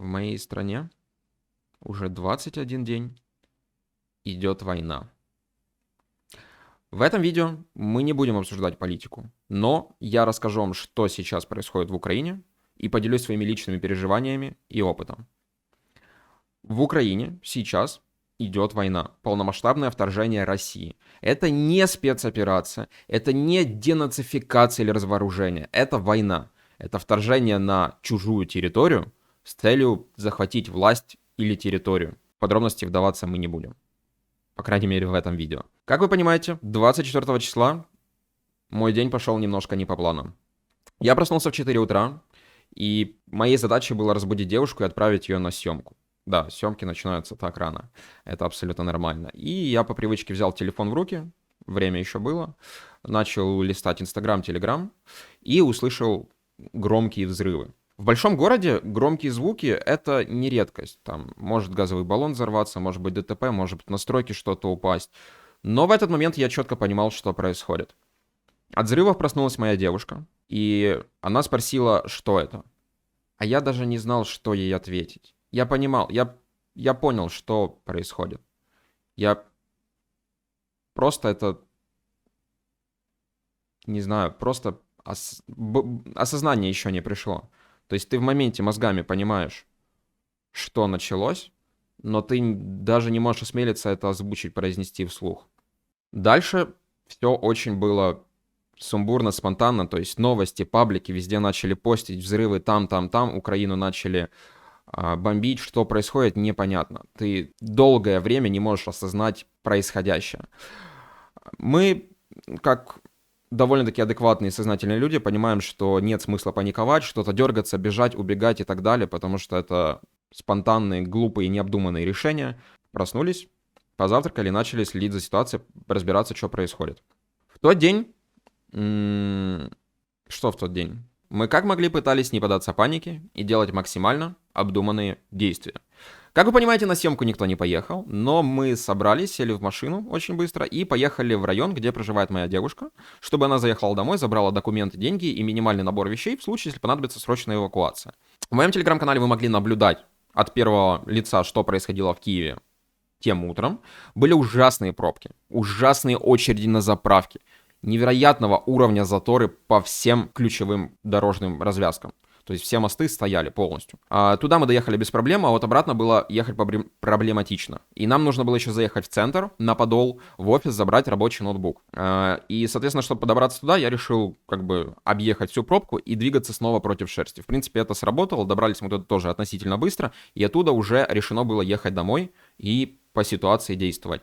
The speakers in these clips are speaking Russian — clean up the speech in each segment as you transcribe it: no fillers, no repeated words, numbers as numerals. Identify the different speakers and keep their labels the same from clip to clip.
Speaker 1: В моей стране уже 21 день идет война. В этом видео мы не будем обсуждать политику, но я расскажу вам, что сейчас происходит в Украине, и поделюсь своими личными переживаниями и опытом. В Украине сейчас идет война, полномасштабное вторжение России. Это не спецоперация, это не денацификация или разоружение, это война. Это вторжение на чужую территорию с целью захватить власть или территорию. В подробности вдаваться мы не будем. По крайней мере, в этом видео. Как вы понимаете, 24 числа мой день пошел немножко не по плану. Я проснулся в 4 утра, и моей задачей было разбудить девушку и отправить ее на съемку. Да, съемки начинаются так рано. Это абсолютно нормально. И я по привычке взял телефон в руки, время еще было, начал листать Инстаграм, Телеграм и услышал громкие взрывы. В большом городе громкие звуки — это не редкость. Там может газовый баллон взорваться, может быть ДТП, может быть на стройке что-то упасть. Но в этот момент я четко понимал, что происходит. От взрывов проснулась моя девушка, и она спросила, что это. А я даже не знал, что ей ответить. Я понимал, я понял, что происходит. Я просто это, не знаю, просто осознание еще не пришло. То есть ты в моменте мозгами понимаешь, что началось, но ты даже не можешь осмелиться это озвучить, произнести вслух. Дальше все очень было сумбурно, спонтанно, то есть новости, паблики везде начали постить взрывы там, Украину начали бомбить, что происходит, непонятно. Ты долгое время не можешь осознать происходящее. Мы, как довольно-таки адекватные и сознательные люди, понимаем, что нет смысла паниковать, что-то дергаться, бежать, убегать и так далее, потому что это спонтанные, глупые, необдуманные решения. Проснулись, позавтракали, начали следить за ситуацией, разбираться, что происходит. В тот день... Что в тот день? Мы как могли пытались не поддаться панике и делать максимально обдуманные действия. Как вы понимаете, на съемку никто не поехал, но мы собрались, сели в машину очень быстро и поехали в район, где проживает моя девушка, чтобы она заехала домой, забрала документы, деньги и минимальный набор вещей в случае, если понадобится срочная эвакуация. В моем телеграм-канале вы могли наблюдать от первого лица, что происходило в Киеве тем утром. Были ужасные пробки, ужасные очереди на заправке, невероятного уровня заторы по всем ключевым дорожным развязкам. То есть все мосты стояли полностью. Туда мы доехали без проблем, а вот обратно было ехать проблематично. И нам нужно было еще заехать в центр, на Подол, в офис, забрать рабочий ноутбук. И, соответственно, чтобы подобраться туда, я решил как бы объехать всю пробку и двигаться снова против шерсти. В принципе, это сработало, добрались мы туда тоже относительно быстро, и оттуда уже решено было ехать домой и по ситуации действовать.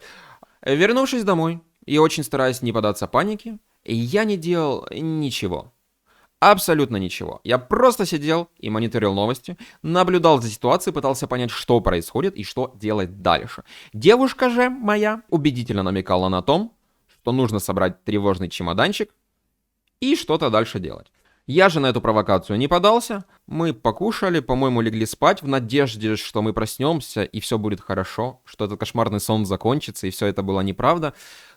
Speaker 1: Вернувшись домой, и очень стараясь не поддаться панике, я не делал ничего. Абсолютно ничего. Я просто сидел и мониторил новости, наблюдал за ситуацией, пытался понять, что происходит и что делать дальше. Девушка же моя убедительно намекала на том, что нужно собрать тревожный чемоданчик и что-то дальше делать. Я же на эту провокацию не поддался. Мы покушали, по-моему, легли спать в надежде, что мы проснемся и все будет хорошо, что этот кошмарный сон закончится и все это было неправда.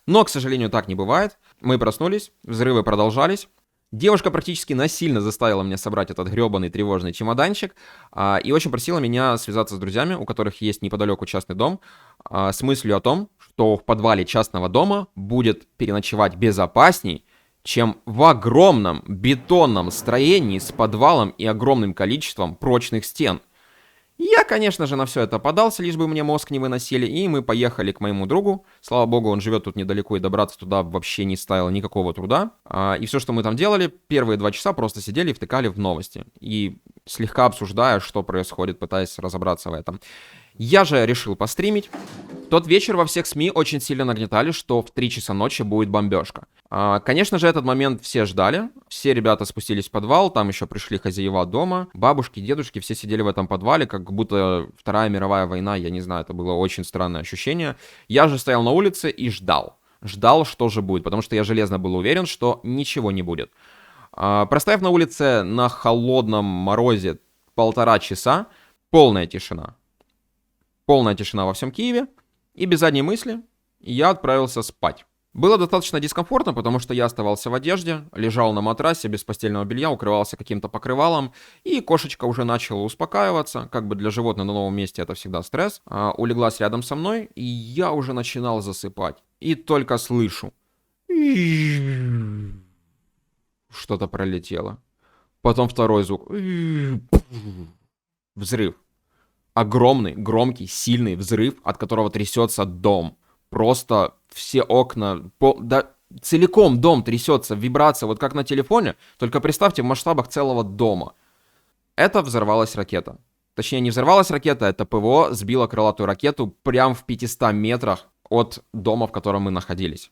Speaker 1: Но, к сожалению, так не бывает. Мы проснулись, взрывы продолжались. Девушка практически насильно заставила меня собрать этот гребаный тревожный чемоданчик и очень просила меня связаться с друзьями, у которых есть неподалеку частный дом, с мыслью о том, что в подвале частного дома будет переночевать безопасней, чем в огромном бетонном строении с подвалом и огромным количеством прочных стен. Я, конечно же, на все это поддался, лишь бы мне мозг не выносили, и мы поехали к моему другу. Слава богу, он живет тут недалеко, и добраться туда вообще не стоило никакого труда. И все, что мы там делали, первые 2 часа просто сидели и втыкали в новости. И слегка обсуждая, что происходит, пытаясь разобраться в этом. Я же решил постримить. В тот вечер во всех СМИ очень сильно нагнетали, что в 3 часа ночи будет бомбежка. Конечно же, этот момент все ждали. Все ребята спустились в подвал, там еще пришли хозяева дома. Бабушки, дедушки, все сидели в этом подвале, как будто Вторая мировая война, я не знаю, это было очень странное ощущение. Я же стоял на улице и ждал. Ждал, что же будет, потому что я железно был уверен, что ничего не будет. Простояв на улице на холодном морозе 1,5 часа, полная тишина. Полная тишина во всем Киеве. И без задней мысли я отправился спать. Было достаточно дискомфортно, потому что я оставался в одежде, лежал на матрасе без постельного белья, укрывался каким-то покрывалом, и кошечка уже начала успокаиваться, как бы для животных на новом месте это всегда стресс, улеглась рядом со мной, и я уже начинал засыпать. И только слышу. Что-то пролетело. Потом второй звук. Взрыв. Огромный, громкий, сильный взрыв, от которого трясется дом. Просто все окна, да, целиком дом трясется, вибрация, вот как на телефоне, только представьте в масштабах целого дома. Это взорвалась ракета. Точнее, не взорвалась ракета, это ПВО сбило крылатую ракету прямо в 500 метрах от дома, в котором мы находились.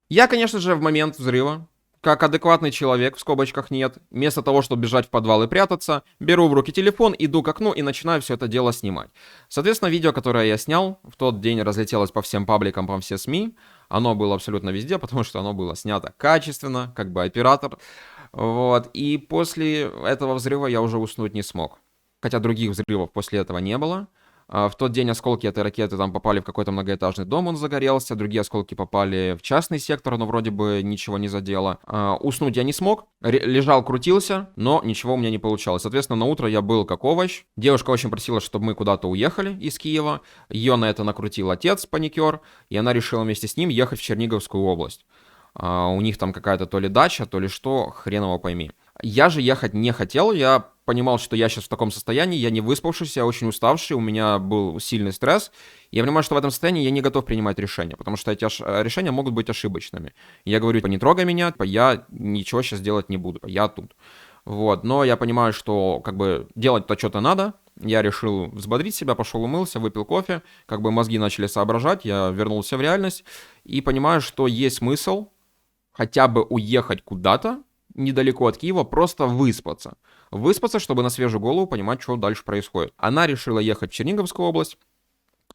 Speaker 1: Я, конечно же, в момент взрыва, как адекватный человек, в скобочках нет, вместо того, чтобы бежать в подвал и прятаться, беру в руки телефон, иду к окну и начинаю все это дело снимать. Соответственно, видео, которое я снял, в тот день разлетелось по всем пабликам, по всем СМИ. Оно было абсолютно везде, потому что оно было снято качественно, как бы оператор. Вот. И после этого взрыва я уже уснуть не смог. Хотя других взрывов после этого не было. В тот день осколки этой ракеты там попали в какой-то многоэтажный дом, он загорелся. Другие осколки попали в частный сектор, но вроде бы ничего не задело. Уснуть я не смог, лежал, крутился, но ничего у меня не получалось. Соответственно, на утро я был как овощ. Девушка очень просила, чтобы мы куда-то уехали из Киева. Ее на это накрутил отец, паникер, и она решила вместе с ним ехать в Черниговскую область. У них там какая-то то ли дача, то ли что, хрен его пойми. Я же ехать не хотел, я понимал, что я сейчас в таком состоянии, я не выспавшийся, я очень уставший, у меня был сильный стресс. Я понимаю, что в этом состоянии я не готов принимать решения, потому что эти решения могут быть ошибочными. Я говорю, не трогай меня, я ничего сейчас делать не буду, я тут. Вот, но я понимаю, что как бы делать-то что-то надо. Я решил взбодрить себя, пошел умылся, выпил кофе, как бы мозги начали соображать, я вернулся в реальность и понимаю, что есть смысл хотя бы уехать куда-то, недалеко от Киева, просто выспаться. Выспаться, чтобы на свежую голову понимать, что дальше происходит. Она решила ехать в Черниговскую область.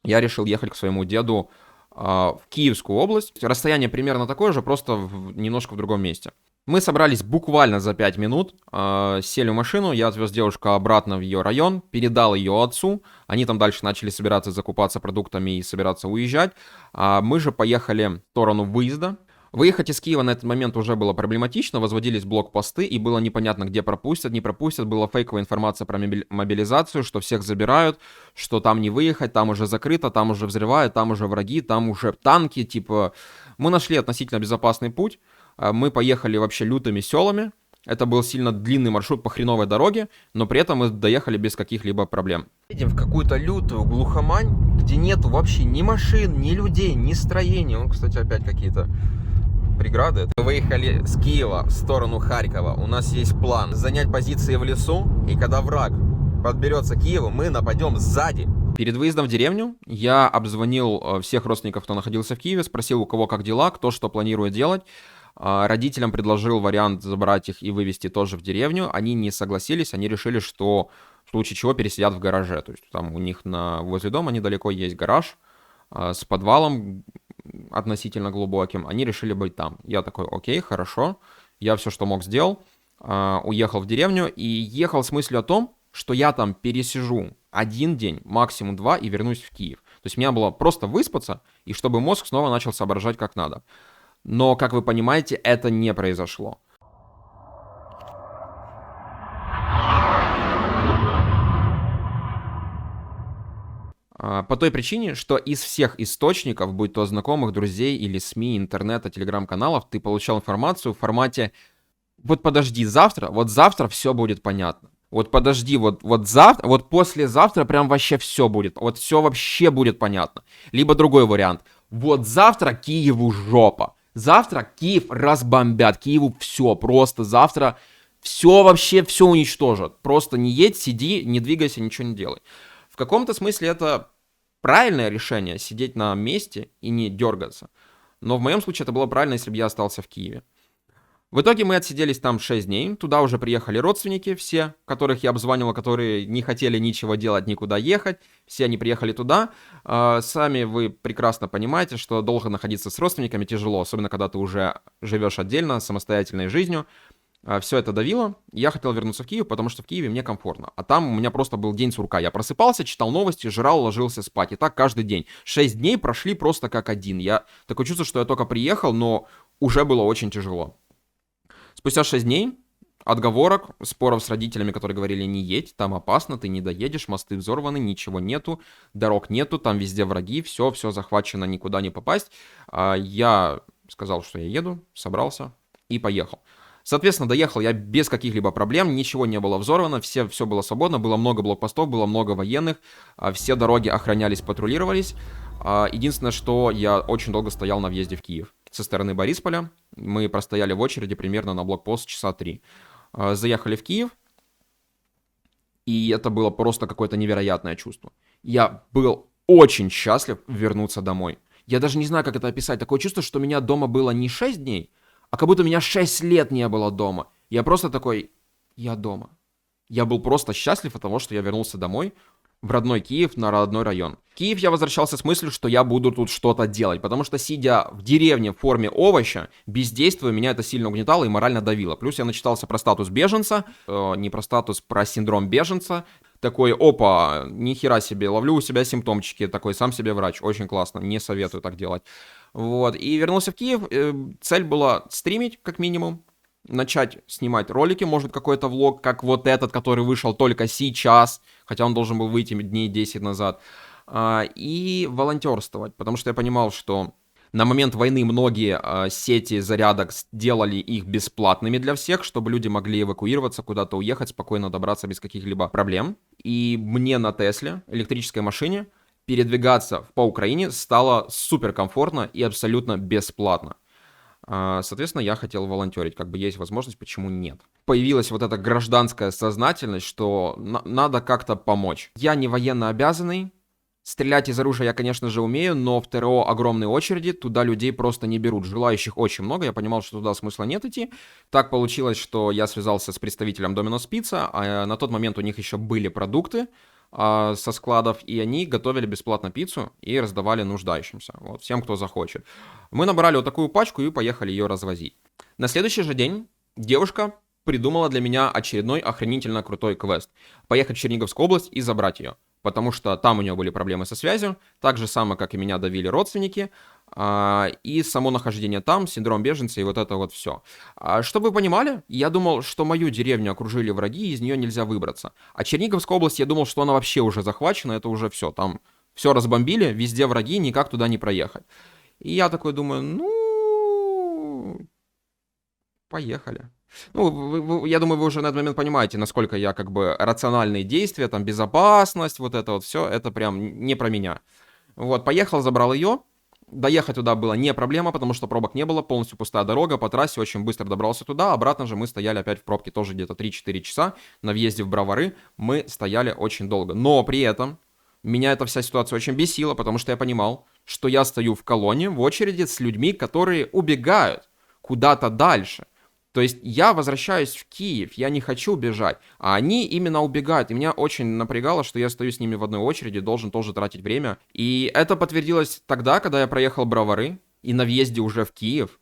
Speaker 1: Я решил ехать к своему деду в Киевскую область. Расстояние примерно такое же, просто немножко в другом месте. Мы собрались буквально за 5 минут, сели в машину, я отвез девушку обратно в ее район, передал ее отцу. Они там дальше начали собираться, закупаться продуктами и собираться уезжать. Мы же поехали в сторону выезда. Выехать из Киева на этот момент уже было проблематично, возводились блокпосты, и было непонятно, где пропустят, не пропустят. Была фейковая информация про мобилизацию, что всех забирают, что там не выехать, там уже закрыто, там уже взрывают, там уже враги, там уже танки, типа... Мы нашли относительно безопасный путь, мы поехали вообще лютыми селами. Это был сильно длинный маршрут по хреновой дороге, но при этом мы доехали без каких-либо проблем. Едем в какую-то лютую глухомань, где нету вообще ни машин, ни людей, ни строений. Кстати, опять какие-то... преграды. Мы выехали с Киева в сторону Харькова. У нас есть план занять позиции в лесу, и когда враг подберется к Киеву, мы нападем сзади. Перед выездом в деревню я обзвонил всех родственников, кто находился в Киеве, спросил, у кого как дела, кто что планирует делать. Родителям предложил вариант забрать их и вывезти тоже в деревню. Они не согласились, они решили, что в случае чего пересидят в гараже. То есть там у них возле дома недалеко есть гараж с подвалом относительно глубоким, они решили быть там. Я такой, окей, хорошо, я все, что мог, сделал, уехал в деревню и ехал с мыслью о том, что я там пересижу 1 день, максимум 2, и вернусь в Киев. То есть у меня было просто выспаться, и чтобы мозг снова начал соображать как надо. Но, как вы понимаете, это не произошло. По той причине, что из всех источников, будь то знакомых, друзей или СМИ, интернета, телеграм-каналов, ты получал информацию в формате «Вот подожди, завтра все будет понятно». Вот подожди, вот завтра, вот послезавтра прям вообще все будет. Вот все вообще будет понятно. Либо другой вариант. Вот завтра Киеву жопа. Завтра Киев разбомбят. Киеву все. Просто завтра все вообще все уничтожат. Просто не едь, сиди, не двигайся, ничего не делай. В каком-то смысле это правильное решение, сидеть на месте и не дергаться. Но в моем случае это было правильно, если бы я остался в Киеве. В итоге мы отсиделись там 6 дней. Туда уже приехали родственники все, которых я обзванивал, которые не хотели ничего делать, никуда ехать. Все они приехали туда. Сами вы прекрасно понимаете, что долго находиться с родственниками тяжело, особенно когда ты уже живешь отдельно, самостоятельной жизнью. Все это давило. Я хотел вернуться в Киев, потому что в Киеве мне комфортно. А там у меня просто был день сурка. Я просыпался, читал новости, жрал, ложился спать. И так каждый день. 6 дней прошли просто как один. Я такое чувство, что я только приехал, но уже было очень тяжело. Спустя 6 дней отговорок, споров с родителями, которые говорили: не едь, там опасно, ты не доедешь, мосты взорваны, ничего нету, дорог нету, там везде враги, все захвачено, никуда не попасть. Я сказал, что я еду, собрался и поехал. Соответственно, доехал я без каких-либо проблем, ничего не было взорвано, все было свободно, было много блокпостов, было много военных, все дороги охранялись, патрулировались. Единственное, что я очень долго стоял на въезде в Киев. Со стороны Борисполя мы простояли в очереди примерно на блокпост часа 3. Заехали в Киев, и это было просто какое-то невероятное чувство. Я был очень счастлив вернуться домой. Я даже не знаю, как это описать. Такое чувство, что у меня дома было не 6 дней, а как будто у меня 6 лет не было дома. Я просто такой: я дома. Я был просто счастлив от того, что я вернулся домой, в родной Киев, на родной район. В Киев я возвращался с мыслью, что я буду тут что-то делать, потому что, сидя в деревне в форме овоща, бездействуя, меня это сильно угнетало и морально давило. Плюс я начитался про статус беженца, не про статус, про синдром беженца. Такой: опа, нихера себе, ловлю у себя симптомчики, такой сам себе врач, очень классно, не советую так делать. Вот, и вернулся в Киев, цель была стримить, как минимум, начать снимать ролики, может какой-то влог, как вот этот, который вышел только сейчас, хотя он должен был выйти дней 10 назад, и волонтерствовать, потому что я понимал, что на момент войны многие сети зарядок сделали их бесплатными для всех, чтобы люди могли эвакуироваться, куда-то уехать, спокойно добраться без каких-либо проблем. И мне на Тесле, электрической машине, передвигаться по Украине стало супер комфортно и абсолютно бесплатно. Соответственно, я хотел волонтерить, как бы есть возможность, почему нет. Появилась вот эта гражданская сознательность, что надо как-то помочь. Я не военно обязанный, стрелять из оружия я, конечно же, умею, но в ТРО огромные очереди, туда людей просто не берут. Желающих очень много, я понимал, что туда смысла нет идти. Так получилось, что я связался с представителем Domino's Pizza, а на тот момент у них еще были продукты со складов, и они готовили бесплатно пиццу и раздавали нуждающимся, вот, всем, кто захочет. Мы набрали вот такую пачку и поехали ее развозить. На следующий же день девушка придумала для меня очередной охренительно крутой квест. Поехать в Черниговскую область и забрать ее. Потому что там у нее были проблемы со связью, так же самое, как и меня, давили родственники, и само нахождение там, синдром беженца и вот это вот все. Чтобы вы понимали, я думал, что мою деревню окружили враги, и из нее нельзя выбраться. А Черниговская область, я думал, что она вообще уже захвачена, это уже все, там все разбомбили, везде враги, никак туда не проехать. И я такой думаю: ну, поехали. Ну, я думаю, вы уже на этот момент понимаете, насколько я как бы рациональные действия, там, безопасность, вот это вот все, это прям не про меня. Вот, поехал, забрал ее. Доехать туда было не проблема, потому что пробок не было, полностью пустая дорога, по трассе очень быстро добрался туда, обратно же мы стояли опять в пробке тоже где-то 3-4 часа, на въезде в Бровары мы стояли очень долго. Но при этом меня эта вся ситуация очень бесила, потому что я понимал, что я стою в колонне, в очереди с людьми, которые убегают куда-то дальше. То есть я возвращаюсь в Киев, я не хочу бежать, а они именно убегают. И меня очень напрягало, что я стою с ними в одной очереди, должен тоже тратить время. И это подтвердилось тогда, когда я проехал Бровары, и на въезде уже в Киев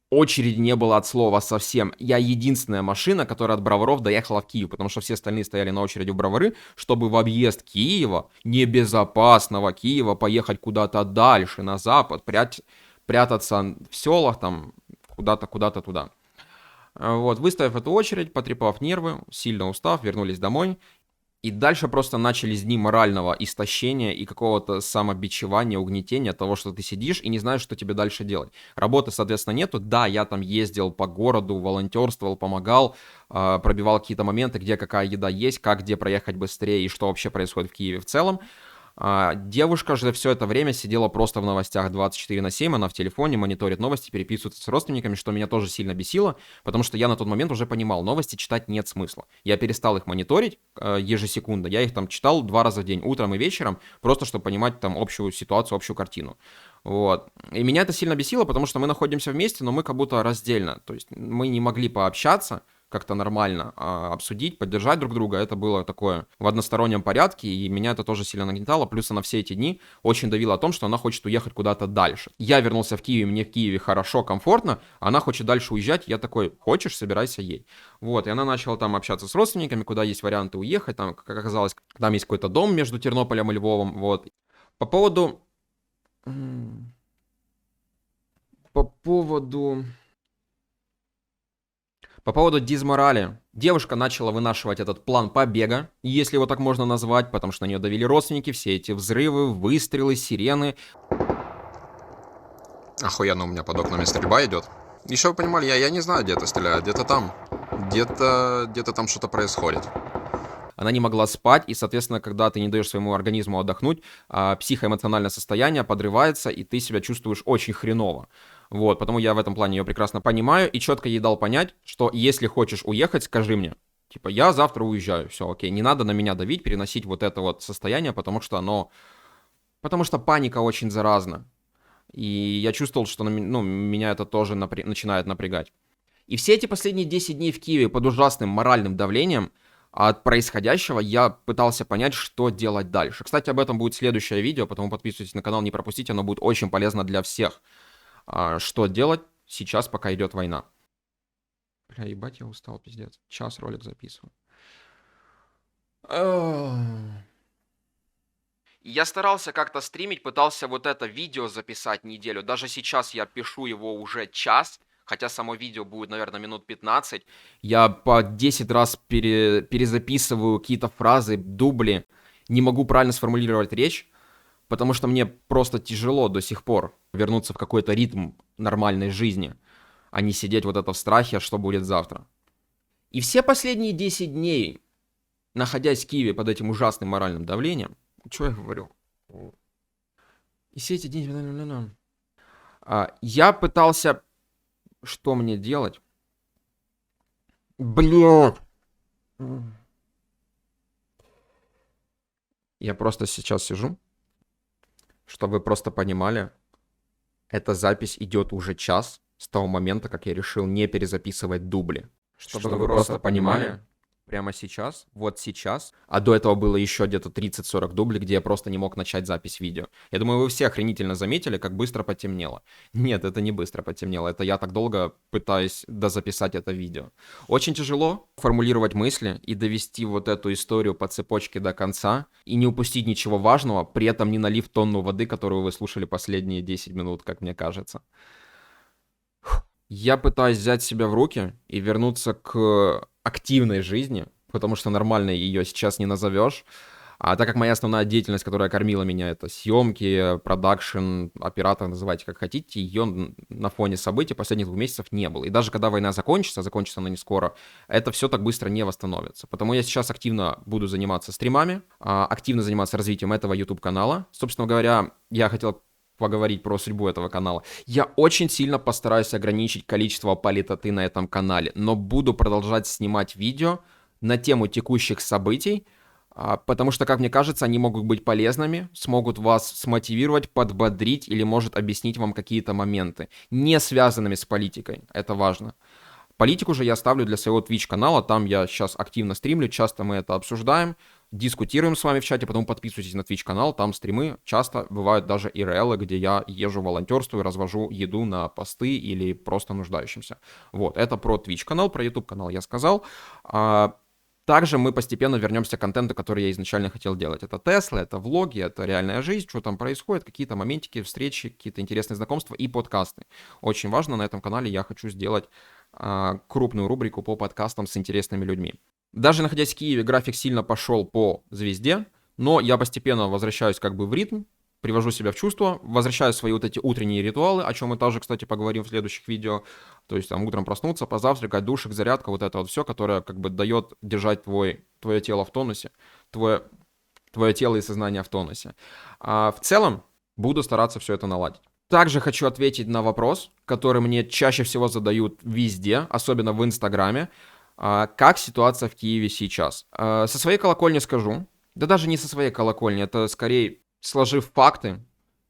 Speaker 1: очереди не было от слова совсем. Я единственная машина, которая от Броваров доехала в Киев, потому что все остальные стояли на очереди в Бровары, чтобы в объезд Киева, небезопасного Киева, поехать куда-то дальше, на запад, прятаться в селах, там, куда-то туда. Вот, выставив эту очередь, потрепав нервы, сильно устав, вернулись домой. И дальше просто начались дни морального истощения и какого-то самобичевания, угнетения того, что ты сидишь и не знаешь, что тебе дальше делать. Работы, соответственно, нету. Да, я там ездил по городу, волонтерствовал, помогал, пробивал какие-то моменты, где какая еда есть, как где проехать быстрее и что вообще происходит в Киеве в целом. Девушка же все это время сидела просто в новостях 24/7, она в телефоне мониторит новости, переписывается с родственниками, что меня тоже сильно бесило, потому что я на тот момент уже понимал, новости читать нет смысла. Я перестал их мониторить ежесекундно, я их там читал 2 раза в день, утром и вечером, просто чтобы понимать там общую ситуацию, общую картину. Вот. И меня это сильно бесило, потому что мы находимся вместе, но мы как будто раздельно, то есть мы не могли пообщаться, как-то нормально обсудить, поддержать друг друга. Это было такое в одностороннем порядке, и меня это тоже сильно нагнетало. Плюс она все эти дни очень давила о том, что она хочет уехать куда-то дальше. Я вернулся в Киев, мне в Киеве хорошо, комфортно, а она хочет дальше уезжать. Я такой: хочешь, собирайся, едь. Вот, и она начала там общаться с родственниками, куда есть варианты уехать. Там, как оказалось, там есть какой-то дом между Тернополем и Львовом. Вот. По поводу... По поводу... По поводу дизморали. Девушка начала вынашивать этот план побега, если его так можно назвать, потому что на нее давили родственники, все эти взрывы, выстрелы, сирены.
Speaker 2: Охуенно у меня под окнами стрельба идет. Еще вы понимали, я не знаю, где-то стреляют, где-то там. Где-то там что-то происходит.
Speaker 1: Она не могла спать, и, соответственно, когда ты не даешь своему организму отдохнуть, психоэмоциональное состояние подрывается, и ты себя чувствуешь очень хреново. Вот, потому я в этом плане ее прекрасно понимаю, и четко ей дал понять, что если хочешь уехать, скажи мне. Типа, я завтра уезжаю, все, окей, не надо на меня давить, переносить вот это вот состояние, потому что паника очень заразна. И я чувствовал, что меня это тоже начинает напрягать. И все эти последние 10 дней в Киеве под ужасным моральным давлением от происходящего я пытался понять, что делать дальше. Кстати, об этом будет следующее видео, поэтому подписывайтесь на канал, не пропустите, оно будет очень полезно для всех. Что делать сейчас, пока идет война. Бля, ебать, я устал, пиздец. Час ролик записываю. Я старался как-то стримить, пытался вот это видео записать неделю. Даже сейчас я пишу его уже час, хотя само видео будет, наверное, минут 15. Я по 10 раз перезаписываю какие-то фразы, дубли. Не могу правильно сформулировать речь, потому что мне просто тяжело до сих пор вернуться в какой-то ритм нормальной жизни, а не сидеть вот это в страхе, что будет завтра. И все последние 10 дней, находясь в Киеве под этим ужасным моральным давлением, что я говорю? И все эти дни... Я пытался... Что мне делать? Блядь! Я просто сейчас сижу, чтобы вы просто понимали, эта запись идет уже час с того момента, как я решил не перезаписывать дубли. Чтобы вы просто понимали, прямо сейчас, вот сейчас, а до этого было еще где-то 30-40 дублей, где я просто не мог начать запись видео. Я думаю, вы все охренительно заметили, как быстро потемнело. Нет, это не быстро потемнело, это я так долго пытаюсь дозаписать это видео. Очень тяжело формулировать мысли и довести вот эту историю по цепочке до конца, и не упустить ничего важного, при этом не налив тонну воды, которую вы слушали последние 10 минут, как мне кажется. Я пытаюсь взять себя в руки и вернуться к активной жизни, потому что нормальной ее сейчас не назовешь. А так как моя основная деятельность, которая кормила меня, это съемки, продакшн, оператор, называйте как хотите, ее на фоне событий последних 2 месяцев не было. И даже когда война закончится она не скоро, это все так быстро не восстановится. Потому я сейчас активно буду заниматься стримами, активно заниматься развитием этого YouTube-канала. Собственно говоря, я хотел поговорить про судьбу этого канала. Я очень сильно постараюсь ограничить количество политоты на этом канале, но буду продолжать снимать видео на тему текущих событий, потому что, как мне кажется, они могут быть полезными, смогут вас смотивировать, подбодрить или, может, объяснить вам какие-то моменты, не связанными с политикой. Это важно. Политику же я ставлю для своего Twitch-канала, там я сейчас активно стримлю, часто мы это обсуждаем, дискутируем с вами в чате, потом подписывайтесь на Twitch-канал, там стримы часто бывают даже ИРЛы, где я езжу, волонтерствую, развожу еду на посты или просто нуждающимся. Вот, это про Twitch-канал, про YouTube-канал я сказал. Также мы постепенно вернемся к контенту, который я изначально хотел делать. Это Теслы, это влоги, это реальная жизнь, что там происходит, какие-то моментики, встречи, какие-то интересные знакомства и подкасты. Очень важно, на этом канале я хочу сделать крупную рубрику по подкастам с интересными людьми. Даже находясь в Киеве, график сильно пошел по звезде, но я постепенно возвращаюсь как бы в ритм, привожу себя в чувство, возвращаю свои вот эти утренние ритуалы, о чем мы тоже, кстати, поговорим в следующих видео. То есть там утром проснуться, позавтракать, душик, зарядка, вот это вот все, которое как бы дает держать твое тело в тонусе, твое тело и сознание в тонусе. А в целом буду стараться все это наладить. Также хочу ответить на вопрос, который мне чаще всего задают везде, особенно в Инстаграме. Как ситуация в Киеве сейчас? Со своей колокольни скажу, да даже не со своей колокольни, это скорее сложив факты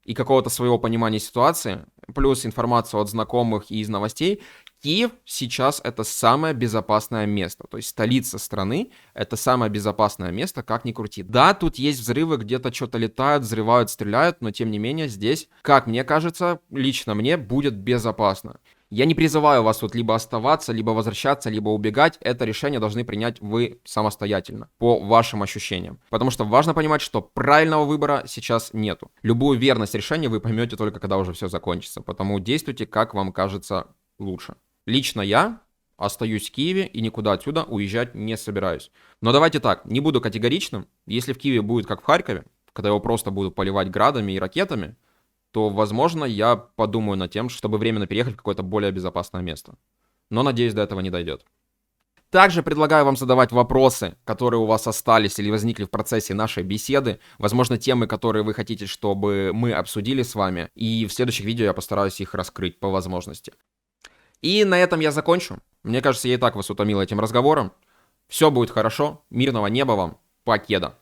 Speaker 1: и какого-то своего понимания ситуации, плюс информацию от знакомых и из новостей, Киев сейчас это самое безопасное место, то есть столица страны это самое безопасное место, как ни крути. Да, тут есть взрывы, где-то что-то летают, взрывают, стреляют, но тем не менее здесь, как мне кажется, лично мне будет безопасно. Я не призываю вас тут либо оставаться, либо возвращаться, либо убегать. Это решение должны принять вы самостоятельно, по вашим ощущениям. Потому что важно понимать, что правильного выбора сейчас нету. Любую верность решения вы поймете только когда уже все закончится. Потому действуйте, как вам кажется лучше. Лично я остаюсь в Киеве и никуда отсюда уезжать не собираюсь. Но давайте так, не буду категоричным. Если в Киеве будет как в Харькове, когда его просто будут поливать градами и ракетами, то, возможно, я подумаю над тем, чтобы временно переехать в какое-то более безопасное место. Но, надеюсь, до этого не дойдет. Также предлагаю вам задавать вопросы, которые у вас остались или возникли в процессе нашей беседы. Возможно, темы, которые вы хотите, чтобы мы обсудили с вами. И в следующих видео я постараюсь их раскрыть по возможности. И на этом я закончу. Мне кажется, я и так вас утомил этим разговором. Все будет хорошо. Мирного неба вам. Покеда.